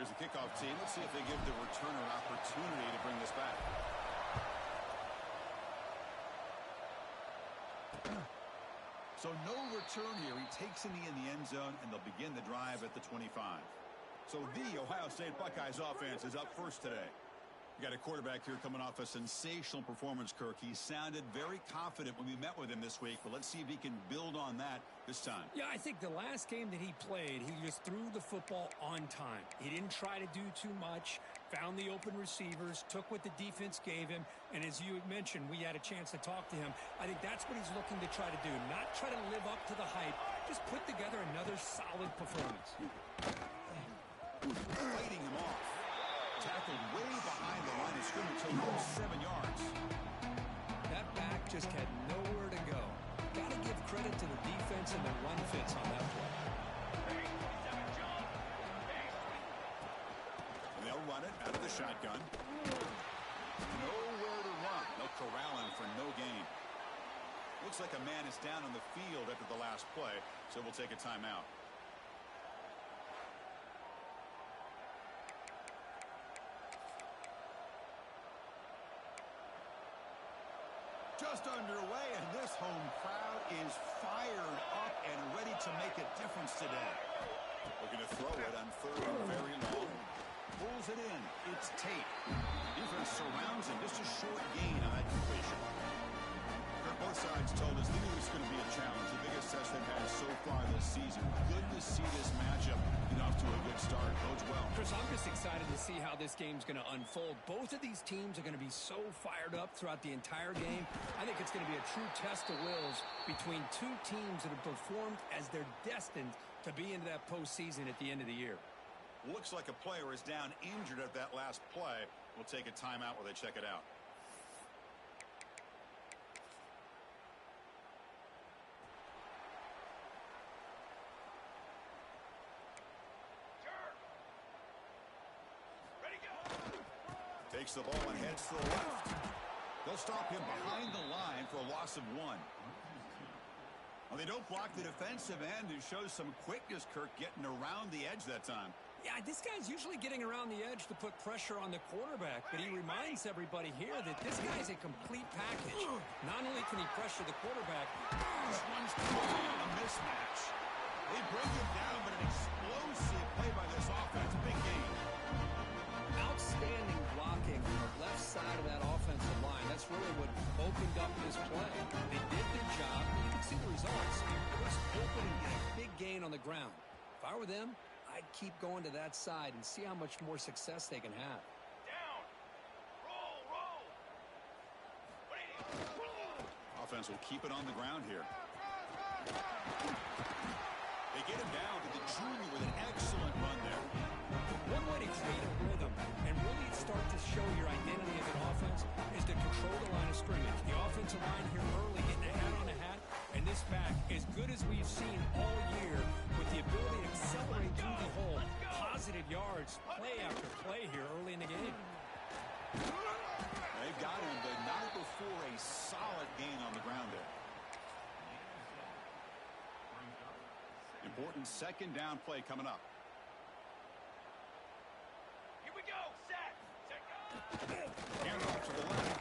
Here's the kickoff team. Let's see if they give the returner an opportunity to bring this back. So no return here. He takes in the end zone, and they'll begin the drive at the 25. So the Ohio State Buckeyes offense is up first today. You got a quarterback here coming off a sensational performance, Kirk. He sounded very confident when we met with him this week, but let's see if he can build on that this time. Yeah, I think the last game that he played, he just threw the football on time. He didn't try to do too much, found the open receivers, took what the defense gave him, and as you mentioned, we had a chance to talk to him. I think that's what he's looking to try to do, not try to live up to the hype, just put together another solid performance. Fighting him off. Tackled way behind the line of scrimmage till almost 7 yards. That back just had nowhere to go. Got to give credit to the defense and the run fits on that play. And they'll run it out of the shotgun. Nowhere to run. They'll corral him for no gain. Looks like a man is down on the field after the last play, so we'll take a timeout. Just underway, and this home crowd is fired up and ready to make a difference today. Looking to throw it on third and very long. Pulls it in. It's Tate. Defense surrounds him. Just a short gain on that completion. Both sides told us they knew it was going to be a challenge. The biggest test they've had so far this season. Good to see this matchup get off to a good start. Bodes well. Chris, I'm just excited to see how this game's going to unfold. Both of these teams are going to be so fired up throughout the entire game. I think it's going to be a true test of wills between two teams that have performed as they're destined to be into that postseason at the end of the year. Looks like a player is down injured at that last play. We'll take a timeout while they check it out. Takes the ball and heads to the left. They'll stop him behind the line for a loss of 1. Well, they don't block the defensive end, who shows some quickness, Kirk, getting around the edge that time. Yeah, this guy's usually getting around the edge to put pressure on the quarterback, but he reminds everybody here that this guy's a complete package. Not only can he pressure the quarterback, this one's a mismatch. They bring him down, but an explosive play by this offense. Big game. Outstanding blocking on the left side of that offensive line. That's really what opened up this play. They did their job. You can see the results. It was open and get a big gain on the ground. If I were them, I'd keep going to that side and see how much more success they can have. Down. Roll. Offense will keep it on the ground here. They get him down to the junior with an excellent run there. One way to create a rhythm and really start to show your identity as an offense is to control the line of scrimmage. The offensive line here early getting a hat on a hat, and this back, as good as we've seen all year, with the ability to accelerate through the hole, positive yards, play after play here early in the game. They've got him, but not before a solid gain on the ground there. Important second down play coming up. Here we go. Set. Hand off to the left.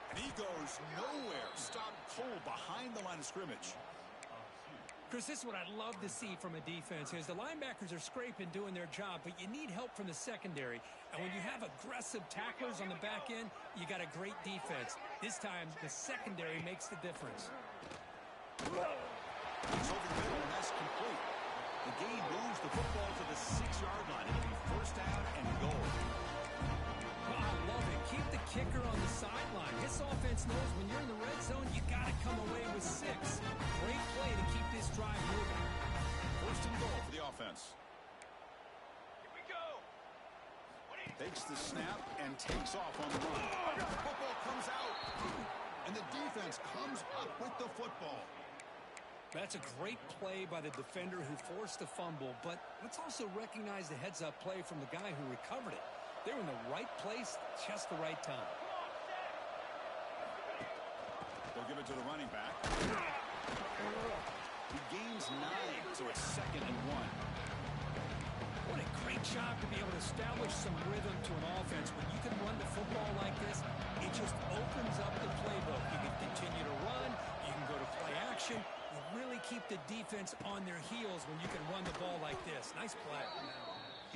And he goes nowhere. Stopped cold behind the line of scrimmage. Chris, this is what I'd love to see from a defense is the linebackers are scraping, doing their job, but you need help from the secondary. And when you have aggressive tacklers on the back end, you got a great defense. This time, the secondary makes the difference. It's over the middle, and that's complete. The gain moves the football to the 6-yard line. It'll be first down and goal. Oh, I love it. Keep the kicker on the sideline. This offense knows when you're in the red zone, you got to come away with 6. Great play to keep this drive moving. First and goal for the offense. Here we go. Takes the snap and takes off on the run. The football comes out, and the defense comes up with the football. That's a great play by the defender who forced the fumble, but let's also recognize the heads-up play from the guy who recovered it. They're in the right place, just the right time. They'll give it to the running back. He gains 9, so it's 2nd and 1. What a great Great job to be able to establish some rhythm to an offense. When you can run the football like this, it just opens up the playbook. You can continue to run. You can go to play action. You really keep the defense on their heels when you can run the ball like this. Nice play.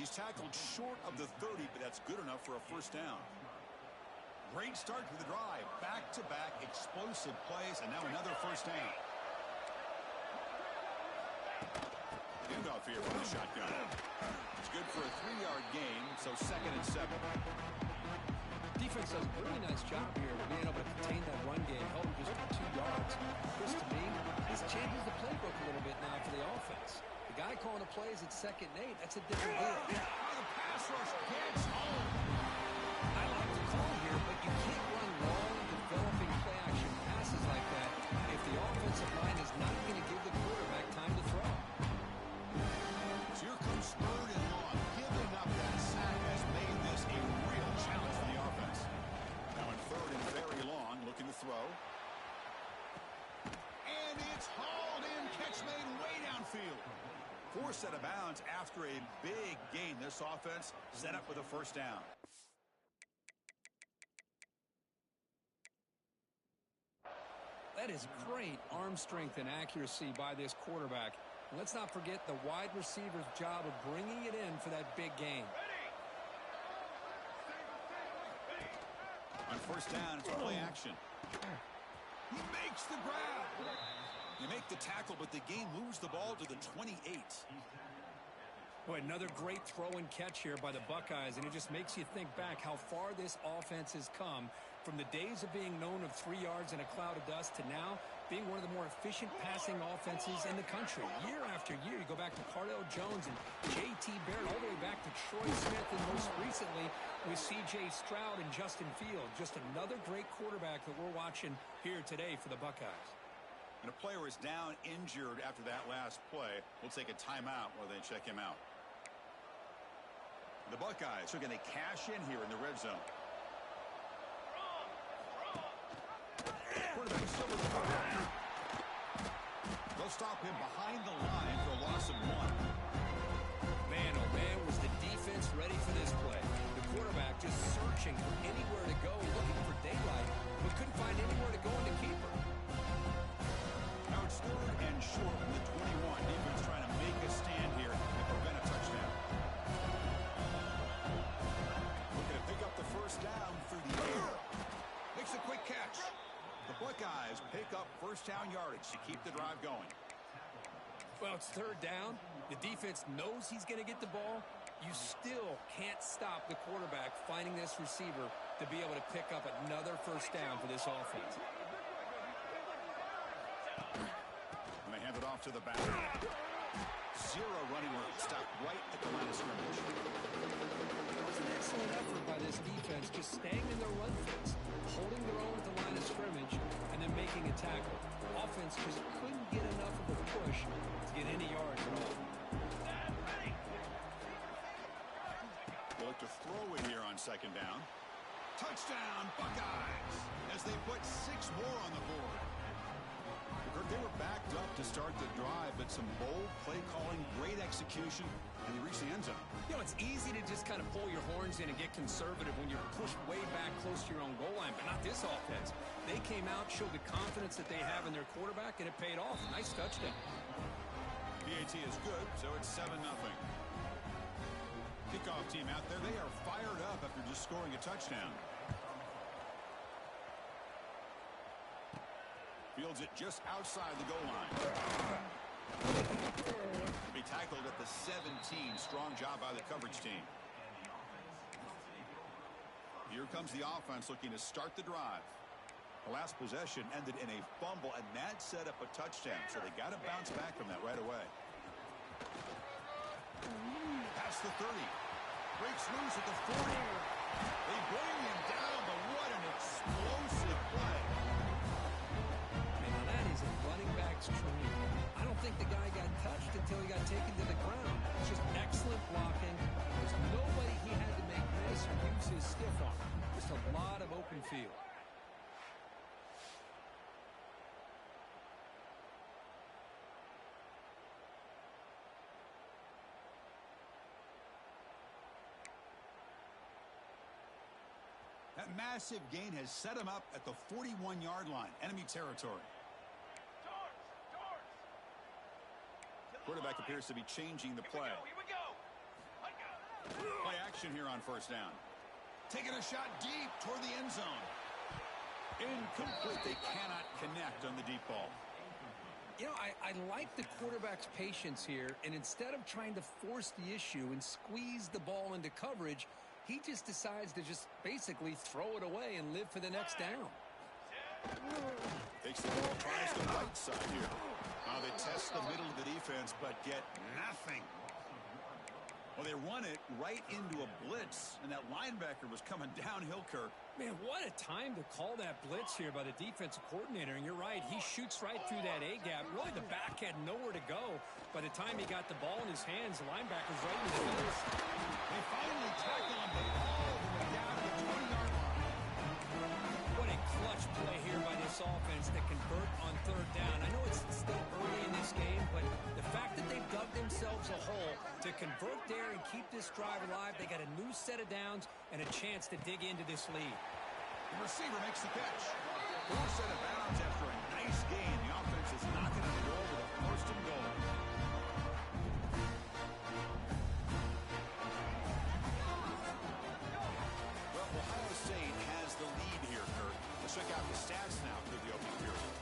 He's tackled short of the 30, but that's good enough for a first down. Great start to the drive. Back-to-back explosive plays, and now another first down. Handoff here from the shotgun. It's good for a 3-yard gain, so 2nd and 7. Defense does a really nice job here of being able to contain that run game, held him just to 2 yards. Chris, to me, this changes the playbook a little bit now for the offense. The guy calling the plays at 2nd and 8, that's a different deal. The pass rush gets home. I like the call here, but you can't run long, developing play-action passes like that if the offensive line is not going to give the quarterback time to throw. So here comes 3rd and long. Giving up that sack has made this a real challenge for the offense. Now in 3rd and very long, looking to throw. And it's hauled in. Catch made way downfield. Forced out of bounds after a big gain. This offense set up with a first down. That is great arm strength and accuracy by this quarterback. And let's not forget the wide receiver's job of bringing it in for that big gain. On first down, it's play action. He makes the grab. You make the tackle, but the game moves the ball to the 28. Boy, another great throw and catch here by the Buckeyes, and it just makes you think back how far this offense has come from the days of being known of 3 yards in a cloud of dust to now being one of the more efficient passing offenses in the country. Year after year, you go back to Cardell Jones and J.T. Barrett, all the way back to Troy Smith, and most recently with C.J. Stroud and Justin Fields. Just another great quarterback that we're watching here today for the Buckeyes. And a player is down injured after that last play. We'll take a timeout while they check him out. The Buckeyes are going to cash in here in the red zone. Quarterback is still with the ball. They'll stop him behind the line for a loss of 1. Man, oh man, was the defense ready for this play. The quarterback just searching for anywhere to go, looking for daylight, but couldn't find anywhere to go in the keeper. Now it's 3rd and short from the 21. Defense trying to make a stand here and prevent a touchdown. Looking to pick up the first down through the air. Makes a quick catch. The Buckeyes pick up first down yardage to keep the drive going. Well, it's 3rd down. The defense knows he's going to get the ball. You still can't stop the quarterback finding this receiver to be able to pick up another first down for this offense. And they hand it off to the back. 0 running room. Stopped right at the line of scrimmage. That was an excellent effort by this defense, just staying in their run fits, holding their own at the line of scrimmage, and then making a tackle. Offense just couldn't get enough of a push to get any yards at all. They look to throw it here on 2nd down. Touchdown, Buckeyes, as they put 6 more on the board. They were backed up to start the drive, but some bold play calling, great execution, and they reached the end zone. You know, it's easy to just kind of pull your horns in and get conservative when you're pushed way back close to your own goal line, but not this offense. They came out, showed the confidence that they have in their quarterback, and it paid off. Nice touchdown. PAT is good, so it's 7-0. Kickoff team out there, they are fired up after just scoring a touchdown. Fields it just outside the goal line. Be tackled at the 17. Strong job by the coverage team. Here comes the offense looking to start the drive. The last possession ended in a fumble, and that set up a touchdown, so they got to bounce back from that right away. Past the 30. Breaks loose at the 40. They bring him down, but what an explosive play. Running back's dream. I don't think the guy got touched until he got taken to the ground. It's just excellent blocking. There's nobody he had to make miss or use his stiff arm. Just a lot of open field. That massive gain has set him up at the 41-yard line, enemy territory. Quarterback appears to be changing the play. Here we go. Play action here on first down. Taking a shot deep toward the end zone. Incomplete. They cannot connect on the deep ball. You know, I like the quarterback's patience here, and instead of trying to force the issue and squeeze the ball into coverage, he just decides to just basically throw it away and live for the next down. Takes the ball, tries the right side here. They test the middle of the defense, but get nothing. Well, they run it right into a blitz, and that linebacker was coming downhill, Kirk. Man, what a time to call that blitz here by the defensive coordinator. And you're right, he shoots right through that A-gap. Really, the back had nowhere to go. By the time he got the ball in his hands, the linebacker's right in his face. They finally tackle him all the way down to the 20-yard line. What a clutch play here by this offense to convert on third down. I know it's still early in this game, but the fact that they've dug themselves a hole to convert there and keep this drive alive, they got a new set of downs and a chance to dig into this lead. The receiver makes the catch. Full set of bounds after a nice gain. The offense is knocking on the door with a first and goal. Well, Ohio State has the lead here, Kirk. Let's check out the stats now through the opening period.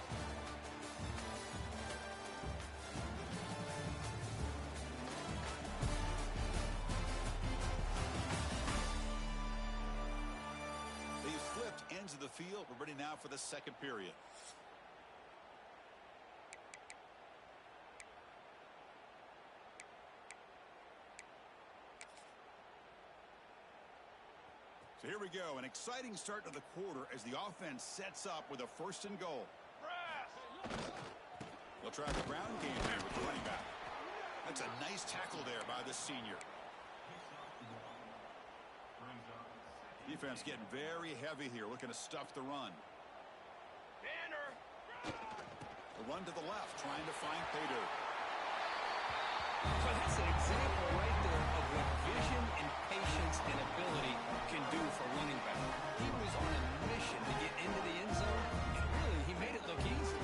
Ends of the field. We're ready now for the second period. So here we go. An exciting start to the quarter as the offense sets up with a first and goal. They'll try the ground game here with the running back. That's a nice tackle there by the senior. Defense getting very heavy here, looking to stuff the run. Banner. The run to the left, trying to find Pater. Well, that's an example right there of what vision and patience and ability can do for running back. He was on a mission to get into the end zone, and really, he made it look easy.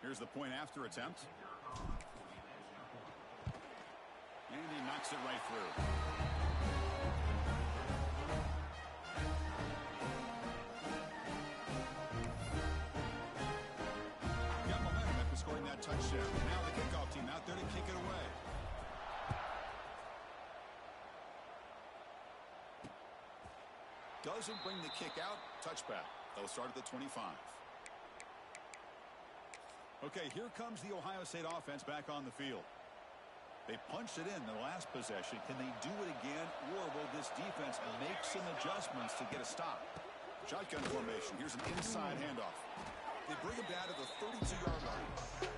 Here's the point after attempt. And he knocks it right through. Got momentum after scoring that touchdown. Now the kickoff team out there to kick it away. Doesn't bring the kick out. Touchback. They'll start at the 25. Okay, here comes the Ohio State offense back on the field. They punched it in the last possession. Can they do it again, or will this defense make some adjustments to get a stop? Shotgun formation. Here's an inside handoff. They bring him down to the 32-yard line.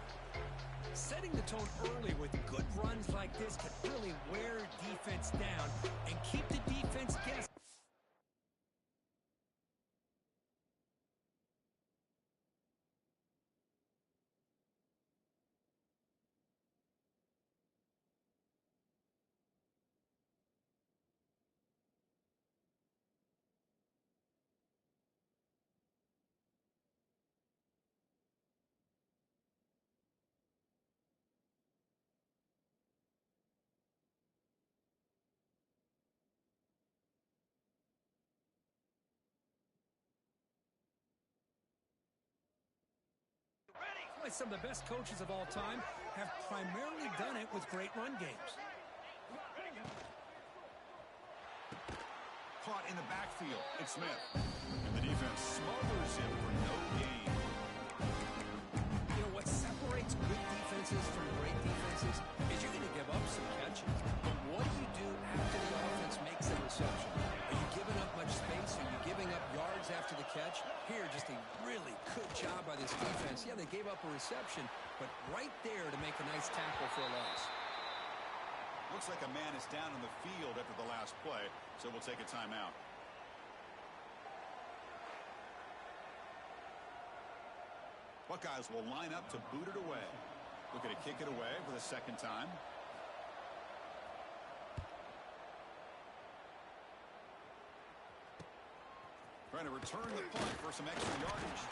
Setting the tone early with good runs like this can really wear defense down and keep the defense guessing. Some of the best coaches of all time have primarily done it with great run games. Caught in the backfield. It's Smith. And the defense smothers him for no gain. You know, what separates good defenses from great defenses is you're going to give up some catches. But what do you do after the offense makes a reception? Are you giving up much space? Are you giving up yards after the catch? Here, just a really good job by this defense defense. Yeah, they gave up a reception, but right there to make a nice tackle for a loss. Looks like a man is down on the field after the last play, so we'll take a timeout. Buckeyes will line up to boot it away. Looking to kick it away for the second time. Trying to return the punt for some extra yardage.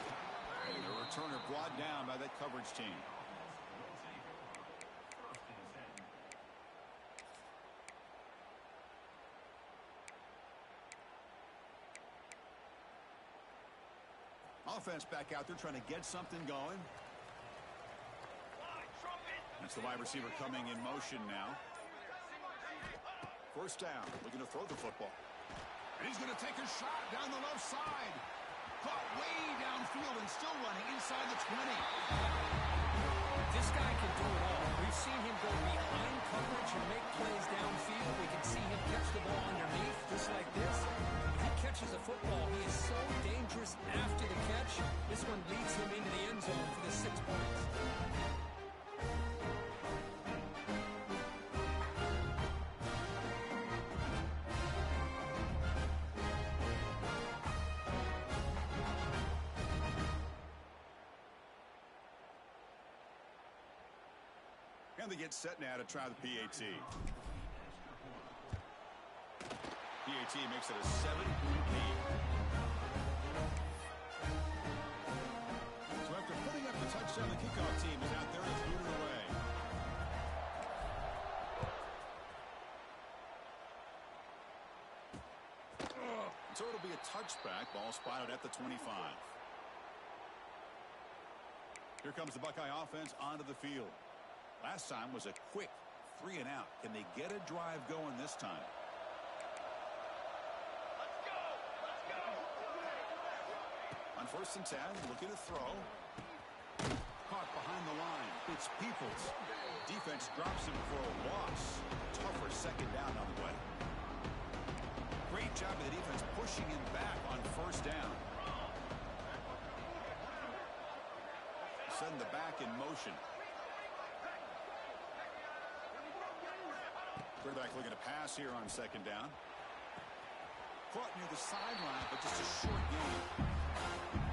And the returner brought down by that coverage team. Offense back out there trying to get something going. That's the wide receiver coming in motion now. First down, looking to throw the football. And he's going to take a shot down the left side. Caught way downfield and still running inside the 20. This guy can do it all. We've seen him go behind coverage and make plays downfield. We can see him catch the ball underneath just like this. If he catches a football, he is so dangerous after the catch. This one leads him into the end zone for the 6 points. And they get set now to try the PAT. PAT makes it a 7-point lead. So after putting up the touchdown, the kickoff team is out there and it's booted away. So it'll be a touchback. Ball spotted at the 25. Here comes the Buckeye offense onto the field. Last time was a quick 3 and out. Can they get a drive going this time? Let's go! Let's go! On 1st and 10, looking to throw. Caught behind the line. It's Peoples. Defense drops him for a loss. Tougher second down on the way. Great job of the defense pushing him back on 1st down. Send the back in motion. Quarterback looking to pass here on 2nd down. Caught near the sideline, but just a short gain.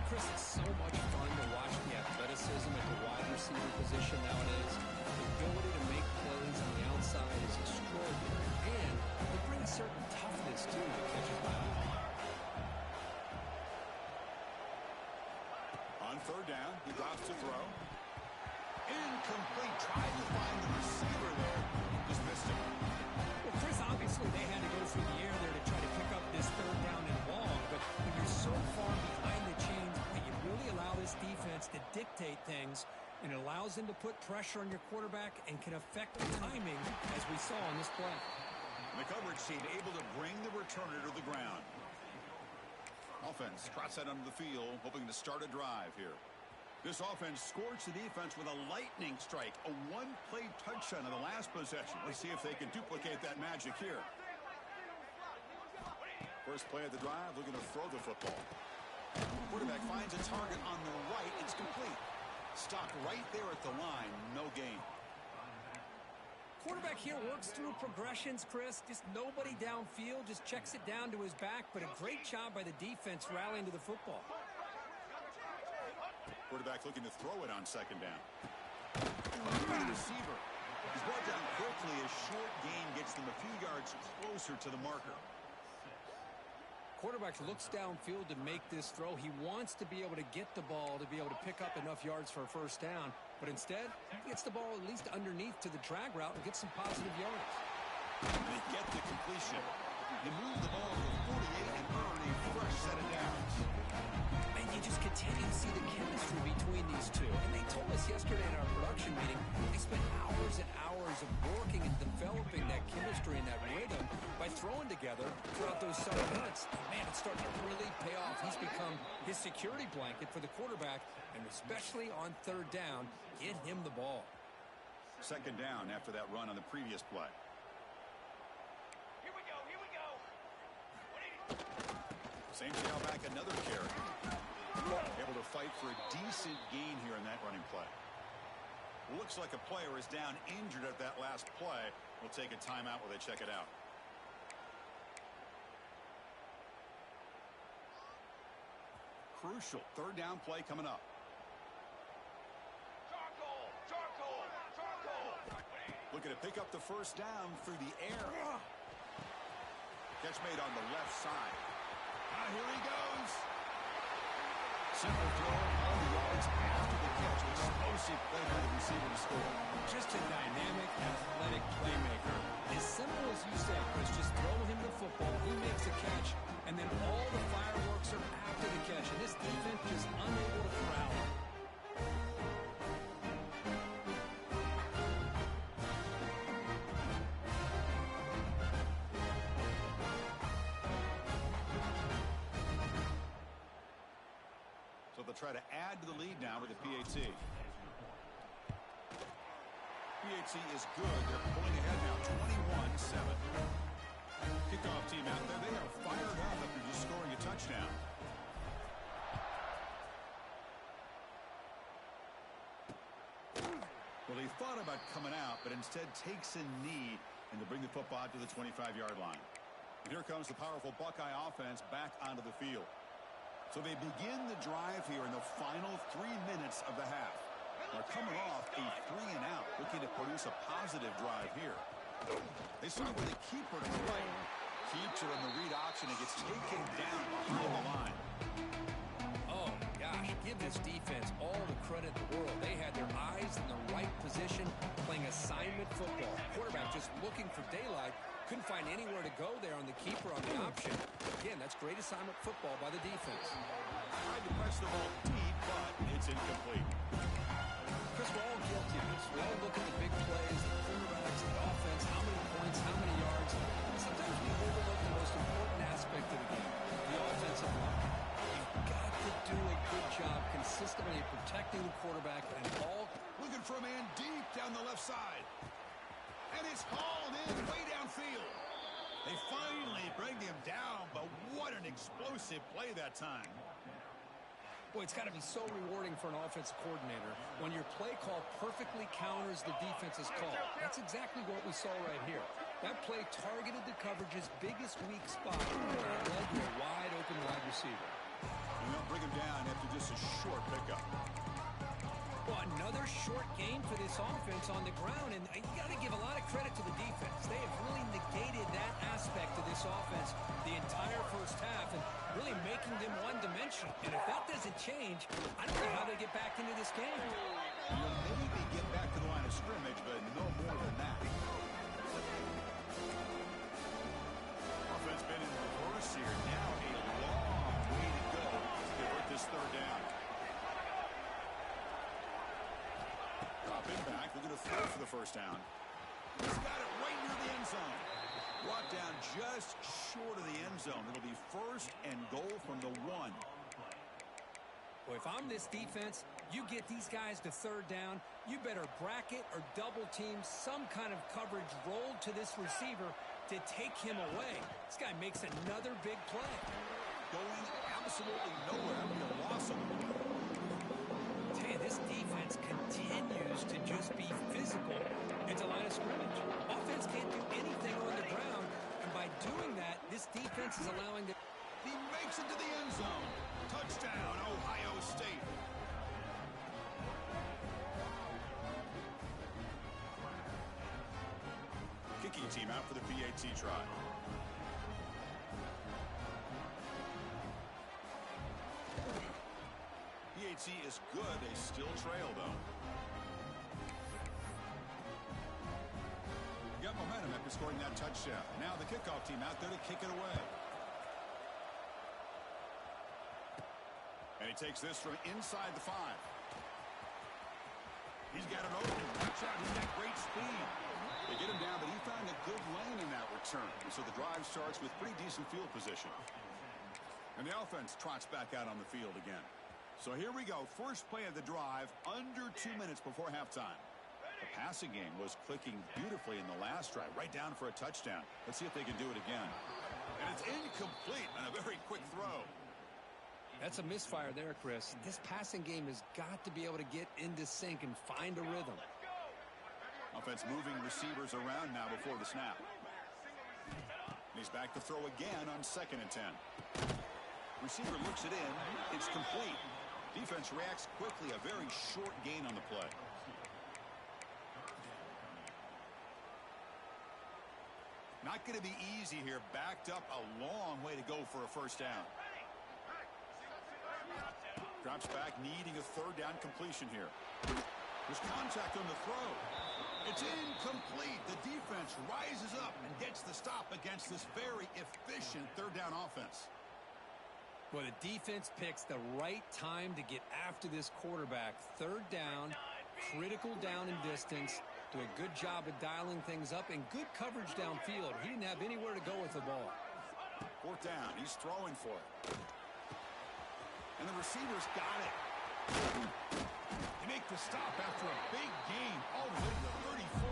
Chris, it's so much fun to watch the athleticism at the wide receiver position nowadays. The ability to make plays on the outside is extraordinary, and they bring a certain toughness to the catches by the ball. On 3rd down, he drops to throw. Incomplete. Tried to find the receiver there. Just missed him. Well, Chris, obviously they had to go through the air there to try to pick up this 3rd down and long, but when you're so far behind the chains, you really allow this defense to dictate things, and it allows them to put pressure on your quarterback and can affect the timing, as we saw on this play. The coverage team able to bring the returner to the ground. Offense trots out onto the field, hoping to start a drive here. This offense scorched the defense with a lightning strike, a 1-play touchdown in the last possession. Let's see if they can duplicate that magic here. First play of the drive, looking to throw the football. Quarterback finds a target on the right. It's complete. Stopped right there at the line. No gain. Quarterback here works through progressions, Chris. Just nobody downfield, just checks it down to his back, but a great job by the defense rallying to the football. Quarterback looking to throw it on 2nd down. The receiver. He's brought down quickly. A short gain gets them a few yards closer to the marker. Quarterback looks downfield to make this throw. He wants to be able to get the ball to be able to pick up enough yards for a 1st down. But instead, he gets the ball at least underneath to the drag route and gets some positive yards. They get the completion. They move the ball to 48 and earn a fresh set of downs. And you just continue to see the chemistry between these two. And they told us yesterday in our production meeting, they spent hours and hours of working and developing that chemistry and that rhythm by throwing together throughout those 7 minutes. And man, it's starting to really pay off. He's become his security blanket for the quarterback, and especially on 3rd down, get him the ball. 2nd down after that run on the previous play. Here we go, here we go. Same tailback, another carry. Able to fight for a decent gain here in that running play. Looks like a player is down injured at that last play. We'll take a timeout while they check it out. Crucial third down play coming up. Looking to pick up the first down through the air. Catch made on the left side. Here he goes. Simple throw, all the yards after the catch. Explosive play by the receiver to score. Just a dynamic, athletic playmaker. As simple as you said, Chris, just throw him the football, he makes a catch, and then all the fireworks are after the catch. And this defense just unable to corral him. So they'll try to add to the lead now with the PAT. PAT is good. They're pulling ahead now, 21-7. Kickoff team out there. They are fired up after just scoring a touchdown. Well, he thought about coming out, but instead takes a knee and to bring the football to the 25-yard line. And here comes the powerful Buckeye offense back onto the field. So they begin the drive here in the final 3 minutes of the half. They're coming off a 3-and-out, looking to produce a positive drive here. They start with a keeper to the right. Keeps it on the read option and gets taken down behind the line. Oh, gosh, give this defense all the credit in the world. They had their eyes in the right position, playing assignment football. Quarterback just looking for daylight. Couldn't find anywhere to go there on the keeper on the option. Again, that's great assignment football by the defense. Tried to press the ball deep, but it's incomplete. Chris, we're all guilty of this. We all look at the big plays, the quarterbacks, the offense, how many points, how many yards. Sometimes we overlook the most important aspect of the game, the offensive line. You've got to do a good job consistently protecting the quarterback and all. Looking for a man deep down the left side. And it's hauled in way downfield. They finally bring him down, but what an explosive play that time. Boy, it's got to be so rewarding for an offensive coordinator when your play call perfectly counters the defense's call. That's exactly what we saw right here. That play targeted the coverage's biggest weak spot and it led to a wide-open wide receiver. And they'll bring him down after just a short pickup. Well, another short game for this offense on the ground, and you got to give a lot of credit to the defense. They have really negated that aspect of this offense the entire first half and really making them one-dimensional. And if that doesn't change, I don't know how they get back into this game. You'll maybe get back to the line of scrimmage, but no more than that. Offense been in reverse here. Now a long way to go to convert this third down. Drop him back. We're going to throw for the first down. He's got it right near the end zone. Brought down just short of the end zone. It'll be first and goal from the 1. Boy, if I'm this defense, you get these guys to third down, you better bracket or double team some kind of coverage rolled to this receiver to take him away. This guy makes another big play. Going absolutely nowhere. That'll be a loss of the play. This defense continues to just be physical at the line of scrimmage. Offense can't do anything on the ground, and by doing that, this defense is allowing the... He makes it to the end zone. Touchdown, Ohio State. Kicking team out for the PAT try. PAT is good. They still trail, though. Got momentum after scoring that touchdown. Now the kickoff team out there to kick it away. And he takes this from inside the 5. He's got it open. Watch out. He's got great speed. They get him down, but he found a good lane in that return. And so the drive starts with pretty decent field position. And the offense trots back out on the field again. So here we go. First play of the drive, under 2 minutes before halftime. The passing game was clicking beautifully in the last drive, right down for a touchdown. Let's see if they can do it again. And it's incomplete on a very quick throw. That's a misfire there, Chris. This passing game has got to be able to get into sync and find a rhythm. Offense moving receivers around now before the snap. He's back to throw again on 2nd and 10. Receiver looks it in. It's complete. Defense reacts quickly. A very short gain on the play. Not going to be easy here. Backed up a long way to go for a first down. Drops back, needing a 3rd down completion here. There's contact on the throw. It's incomplete. The defense rises up and gets the stop against this very efficient 3rd down offense. Well, the defense picks the right time to get after this quarterback. 3rd down, critical down and distance. Do a good job of dialing things up and good coverage downfield. He didn't have anywhere to go with the ball. 4th down. He's throwing for it. And the receiver's got it. They make the stop after a big gain all the way to the 34.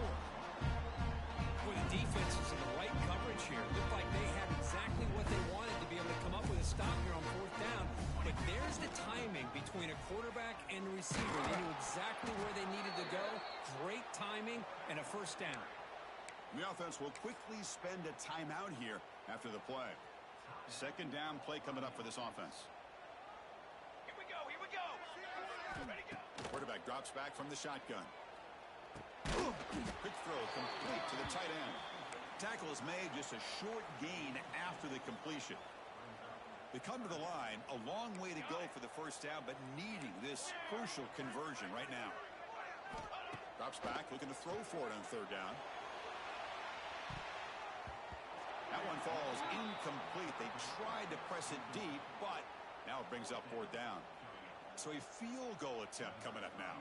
Well, the defense is in the right coverage here. Looked like they had exactly what they wanted to be able to come up with a stop here on 4th down. But there's the timing between a quarterback and the receiver. They knew exactly where they needed to go. Great timing and a first down. The offense will quickly spend a timeout here after the play. 2nd down play coming up for this offense. Here we go. Ready to go. Quarterback drops back from the shotgun. Quick throw complete to the tight end. Tackle is made, just a short gain after the completion. They come to the line, a long way to go for the first down, but needing this crucial conversion right now. Drops back, looking to throw for it on 3rd down. That one falls incomplete. They tried to press it deep, but now it brings up 4th down. So a field goal attempt coming up now.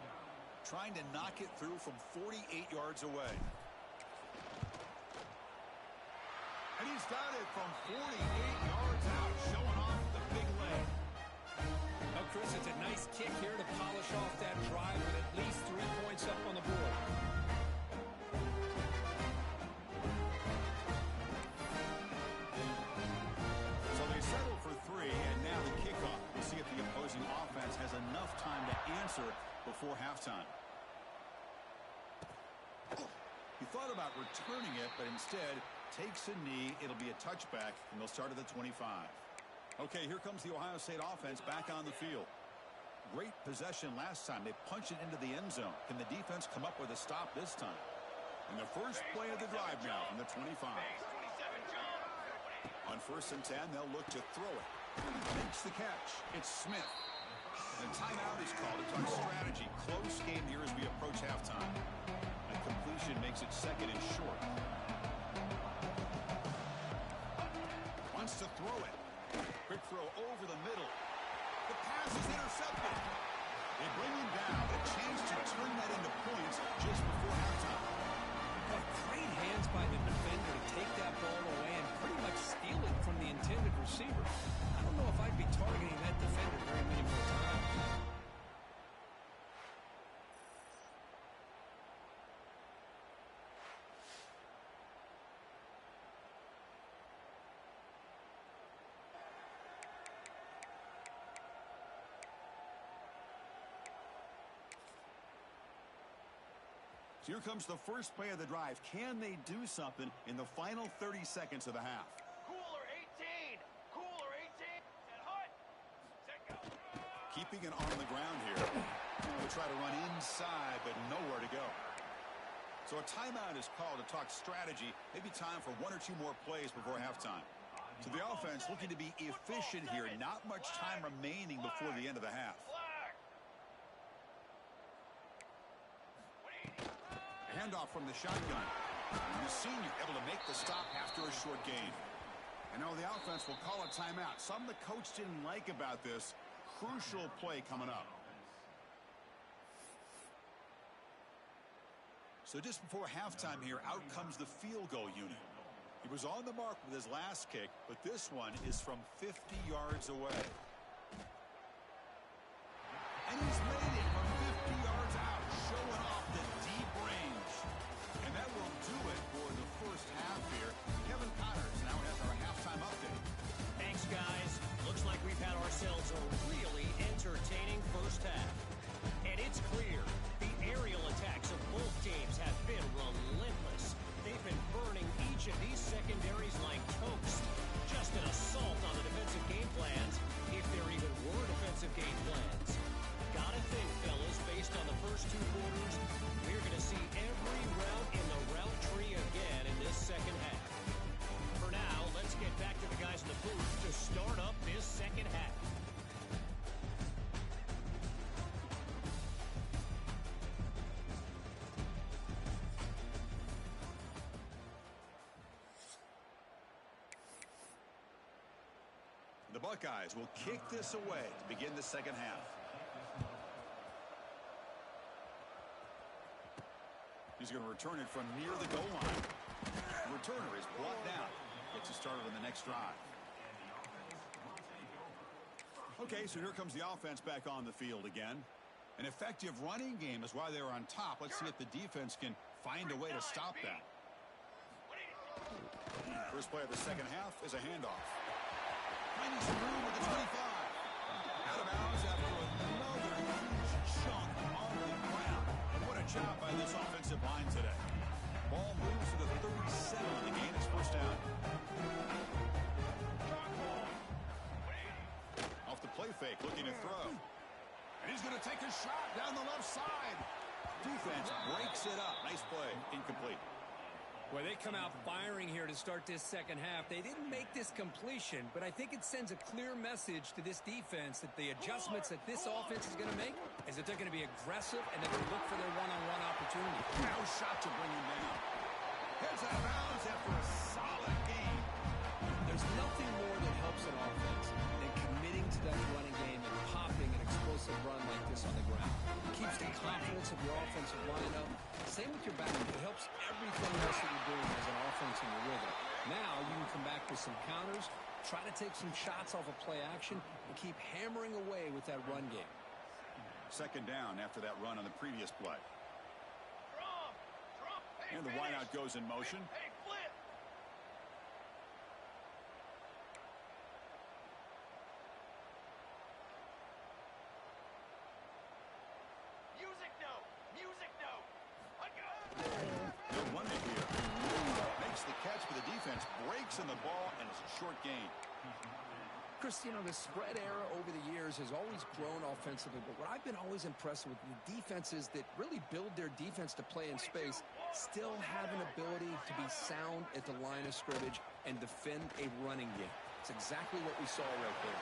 Trying to knock it through from 48 yards away. And he's got it from 48 yards out, showing off the big leg. Well, Chris, it's a nice kick here to polish off that drive with at least 3 points up on the board. So they settle for 3, and now the kickoff. We'll see if the opposing offense has enough time to answer before halftime. He thought about returning it, but instead takes a knee. It'll be a touchback, and they'll start at the 25. Okay, here comes the Ohio State offense back on the field. Great possession last time. They punched it into the end zone. Can the defense come up with a stop this time? And the first play of the drive now from the 25. On 1st and 10, they'll look to throw it. Makes the catch. It's Smith. The timeout is called. A touch strategy. Close game here as we approach halftime. A completion makes it 2nd and short. Wants to throw it. Quick throw over the middle. The pass is intercepted. They bring him down. A chance to turn that into points just before halftime. Well, great hands by the defender to take that ball away and pretty much steal it from the intended receiver. I don't know if I'd be targeting that defender very many more times. Here comes the first play of the drive. Can they do something in the final 30 seconds of the half? Cooler 18. Cooler 18. Set hut. Set go. Keeping it on the ground here. They'll try to run inside, but nowhere to go. So a timeout is called to talk strategy. Maybe time for 1 or 2 more plays before halftime. So the offense looking to be efficient here. Not much time remaining before the end of the half. Handoff from the shotgun. And the senior able to make the stop after a short gain. And now the offense will call a timeout. Something the coach didn't like about this. Crucial play coming up. So just before halftime here, out comes the field goal unit. He was on the mark with his last kick, but this one is from 50 yards away. And he's made it from 50 yards out, showing off the deep range. And that will do it for the first half here. Now has our halftime update. Thanks, guys. Looks like we've had ourselves a The Buckeyes will kick this away to begin the second half. He's going to return it from near the goal line. The returner is brought down. Gets us started on the next drive. Okay, so here comes the offense back on the field again. An effective running game is why they're on top. Let's see if the defense can find a way to stop that. First play of the second half is a handoff. Finding some room with the 25. Out of bounds after another huge chunk on the ground. And what a job by this offensive line today. Ball moves to the 37 on the game. It's first down. Off the play fake, looking to throw. And he's going to take a shot down the left side. Defense breaks it up. Nice play. Incomplete. Well, they come out firing here to start this second half. They didn't make this completion, but I think it sends a clear message to this defense that the adjustments that this offense is going to make is that they're going to be aggressive and they're going to look for their one-on-one opportunity. Now shot to bring him down. Heads out of bounds after a solid game. There's nothing more that helps an offense than committing to that running game and popping an explosive run like this on the ground. It keeps the confidence of your offensive line up. Same with your back. It helps everything else that you're doing as an offense in your rhythm. Now you can come back with some counters, try to take some shots off of play action, and keep hammering away with that run game. Second down after that run on the previous play. And the wideout goes in motion. Hey, flip! Music note! Music note! No wonder here. Makes the catch, but the defense breaks in the ball, and it's a short gain. Chris, you know, the spread era over the years has always grown offensively, but what I've been always impressed with the defenses that really build their defense to play in space still have an ability to be sound at the line of scrimmage and defend a running game. It's exactly what we saw right there.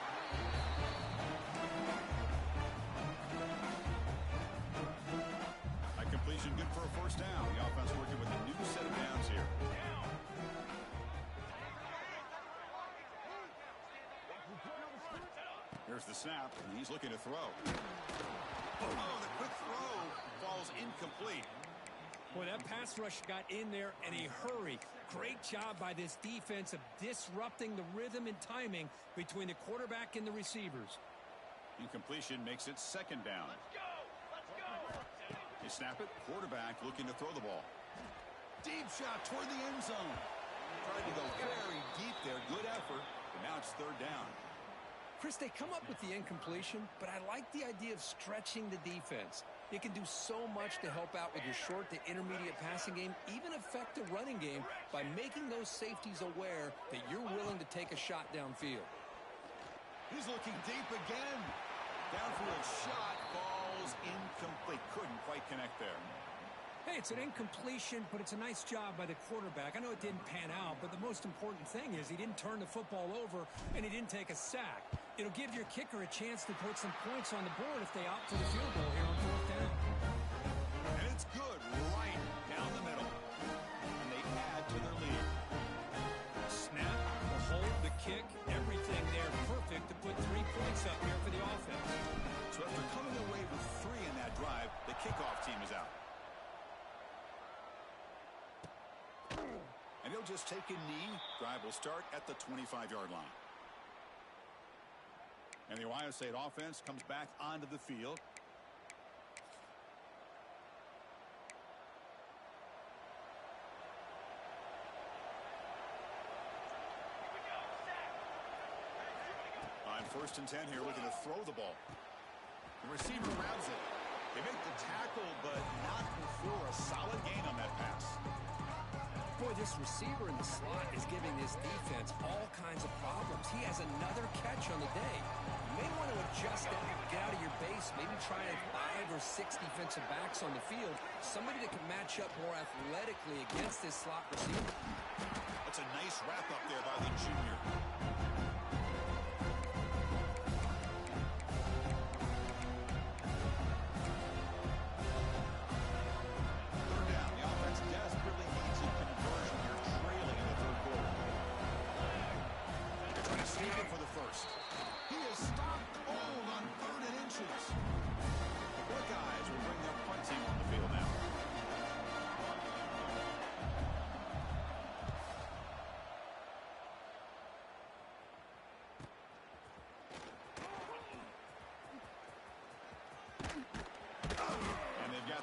That completion good for a first down. The offense working with a new set of downs here. Here's the snap, and he's looking to throw. Oh, the quick throw falls incomplete. Boy, that pass rush got in there in a hurry. Great job by this defense of disrupting the rhythm and timing between the quarterback and the receivers. Incompletion makes it second down. Let's go! Let's go! You snap it, quarterback looking to throw the ball. Deep shot toward the end zone. Tried to go very deep there. Good effort, but now it's third down. Chris, they come up with the incompletion, but I like the idea of stretching the defense. It can do so much to help out with your short to intermediate passing game, even affect the running game by making those safeties aware that you're willing to take a shot downfield. He's looking deep again. Downfield shot falls incomplete. Couldn't quite connect there. Hey, it's an incompletion, but it's a nice job by the quarterback. I know it didn't pan out, but the most important thing is he didn't turn the football over and he didn't take a sack. It'll give your kicker a chance to put some points on the board if they opt for the field goal here on fourth down. And it's good right down the middle. And they add to their lead. Snap, the hold, the kick, everything there perfect to put 3 points up here for the offense. So after coming away with 3 in that drive, the kickoff team is out. And he'll just take a knee. Drive will start at the 25-yard line. And the Ohio State offense comes back onto the field. On first and 10 here, looking to throw the ball. The receiver grabs it. They make the tackle, but not before a solid gain on that pass. Boy, this receiver in the slot is giving this defense all kinds of problems. He has another catch on the day. You may want to adjust that, get out of your base, maybe try 5 or 6 defensive backs on the field, somebody that can match up more athletically against this slot receiver. That's a nice wrap-up there by the junior.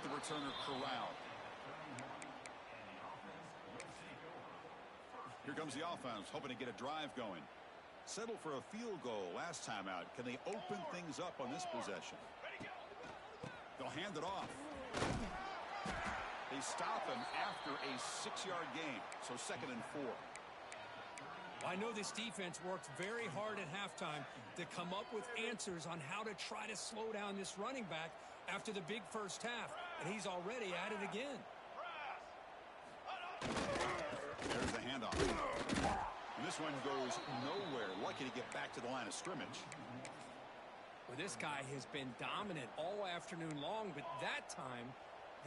the returner corralled. Here comes the offense, hoping to get a drive going. Settled for a field goal last time out. Can they open things up on this possession? They'll hand it off. They stop him after a 6-yard gain, so 2nd and 4. I know this defense worked very hard at halftime to come up with answers on how to try to slow down this running back after the big first half, and he's already at it again. There's the handoff. And this one goes nowhere. Lucky to get back to the line of scrimmage. Well, this guy has been dominant all afternoon long, but that time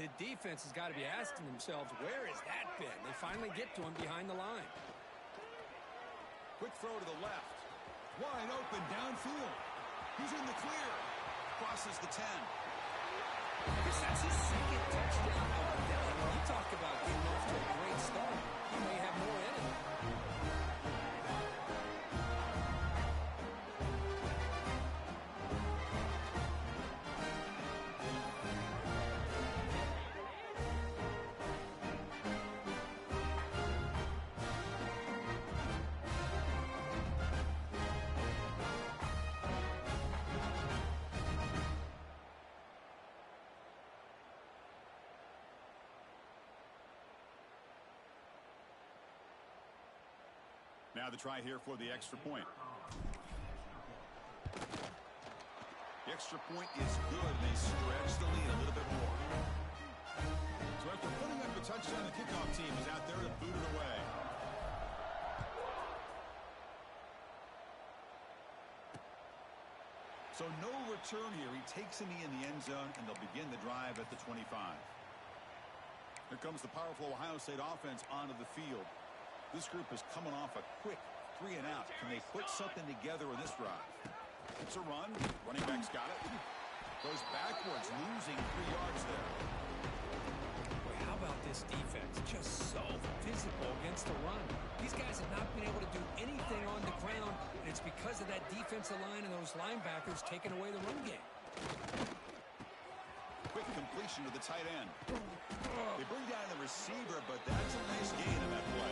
the defense has got to be asking themselves, where has that been? They finally get to him behind the line. Quick throw to the left. Wide open downfield. He's in the clear. Crosses the 10. I guess that's his 2nd touchdown of the day. You talk about getting off to a great start. He may have more in it. Now the try here for the extra point. The extra point is good. They stretch the lead a little bit more. So after putting up a touchdown, the kickoff team is out there to boot it away. So no return here. He takes a knee in the end zone, and they'll begin the drive at the 25. Here comes the powerful Ohio State offense onto the field. This group is coming off a quick 3 and out. Can they put something together in this drive? It's a run. Running back's got it. Goes backwards, losing 3 yards there. Boy, how about this defense? Just so physical against the run. These guys have not been able to do anything on the ground, and it's because of that defensive line and those linebackers taking away the run game. Quick completion to the tight end. They bring down the receiver, but that's a nice gain on that play.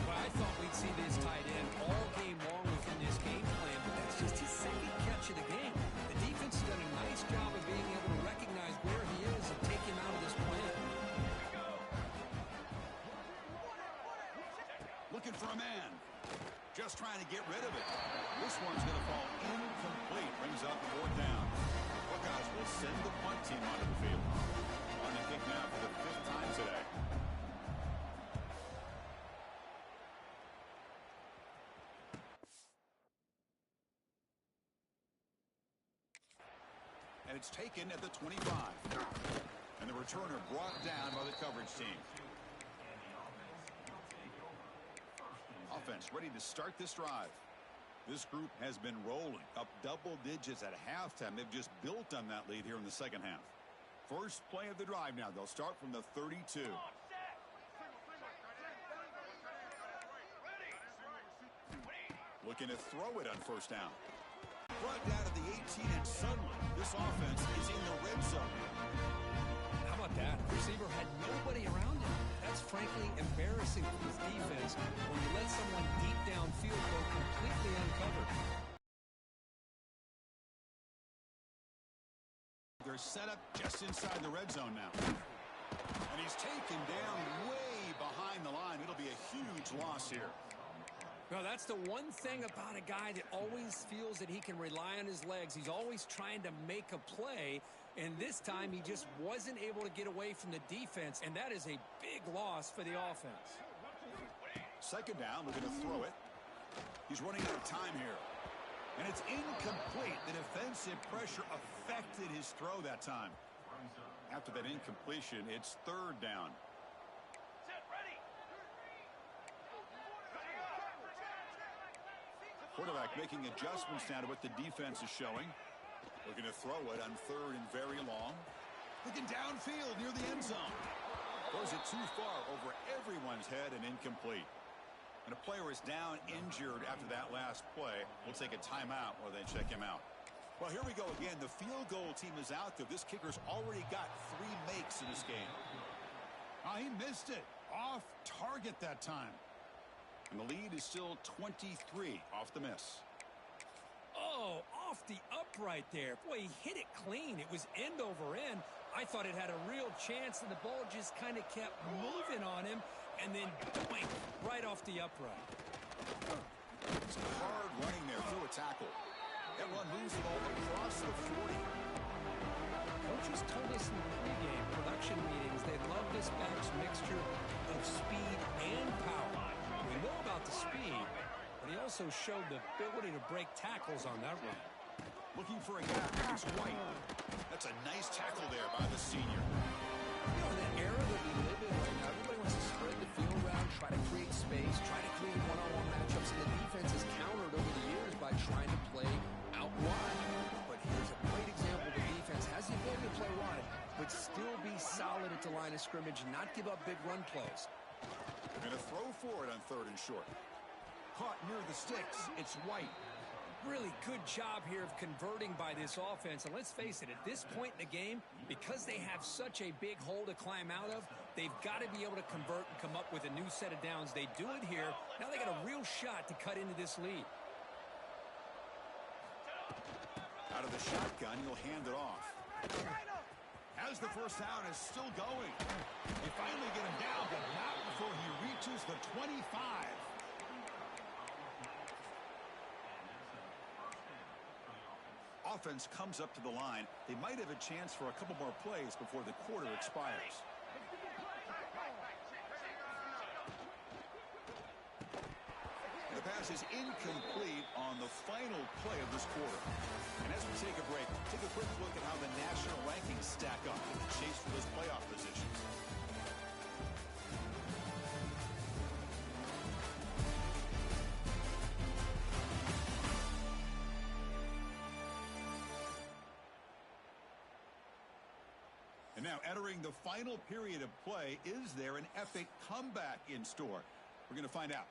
Well, I thought we'd see this tight end all game long within this game plan, but that's just his 2nd catch of the game. The defense has done a nice job of being able to recognize where he is and take him out of this plan. Looking for a man. Just trying to get rid of it. This one's going to fall incomplete. Brings up 4th down. Buckeyes will send the punt team onto the field. On the kick now for the 5th time today. And it's taken at the 25. And the returner brought down by the coverage team. Offense ready to start this drive. This group has been rolling up double digits at halftime. They've just built on that lead here in the 2nd half. First play of the drive now. They'll start from the 32. Looking to throw it on 1st down. Brought down to the 18, and suddenly this offense is in the red zone. How about that? The receiver had nobody around him. That's frankly embarrassing for his defense when you let someone deep downfield go completely uncovered. They're set up just inside the red zone now. And he's taken down way behind the line. It'll be a huge loss here. No, that's the one thing about a guy that always feels that he can rely on his legs. He's always trying to make a play, and this time he just wasn't able to get away from the defense, and that is a big loss for the offense. 2nd down, looking to throw it. He's running out of time here. And it's incomplete. The defensive pressure affected his throw that time. After that incompletion, it's 3rd down. Quarterback making adjustments now to what the defense is showing. Looking to throw it on 3rd and very long. Looking downfield near the end zone. Throws it too far over everyone's head and incomplete. And a player is down injured after that last play. We'll take a timeout while they check him out. Well, here we go again. The field goal team is out there. This kicker's already got 3 makes in this game. He missed it. Off target that time. And the lead is still 23 off the miss. Oh, off the upright there. Boy, he hit it clean. It was end over end. I thought it had a real chance, and the ball just kind of kept moving on him, and then doink, right off the upright. It's hard running there through a tackle. That run moves the ball across the 40. Coaches told us in the pregame production meetings they love this back's mixture of speed and power. We know about the speed, but he also showed the ability to break tackles on that run. Looking for a gap. It's White. That's a nice tackle there by the senior. You know, in the era that we live in right now, everybody wants to spread the field around, try to create space, try to create one-on-one matchups, and the defense has countered over the years by trying to play out wide. But here's a great example. The defense has the ability to play wide, but still be solid at the line of scrimmage and not give up big run plays. They're going to throw for it on 3rd and short. Caught near the sticks. It's White. Really good job here of converting by this offense. And let's face it, at this point in the game, because they have such a big hole to climb out of, they've got to be able to convert and come up with a new set of downs. They do it here. Now they got a real shot to cut into this lead. Out of the shotgun, he'll hand it off. As the first down is still going. They finally get him down, but not before he reaches the 25. Offense comes up to the line. They might have a chance for a couple more plays before the quarter expires. The pass is incomplete on the final play of this quarter. And as we take a break, take a quick look at how the national rankings stack up in the chase for those playoff positions. And now entering the final period of play, is there an epic comeback in store? We're going to find out.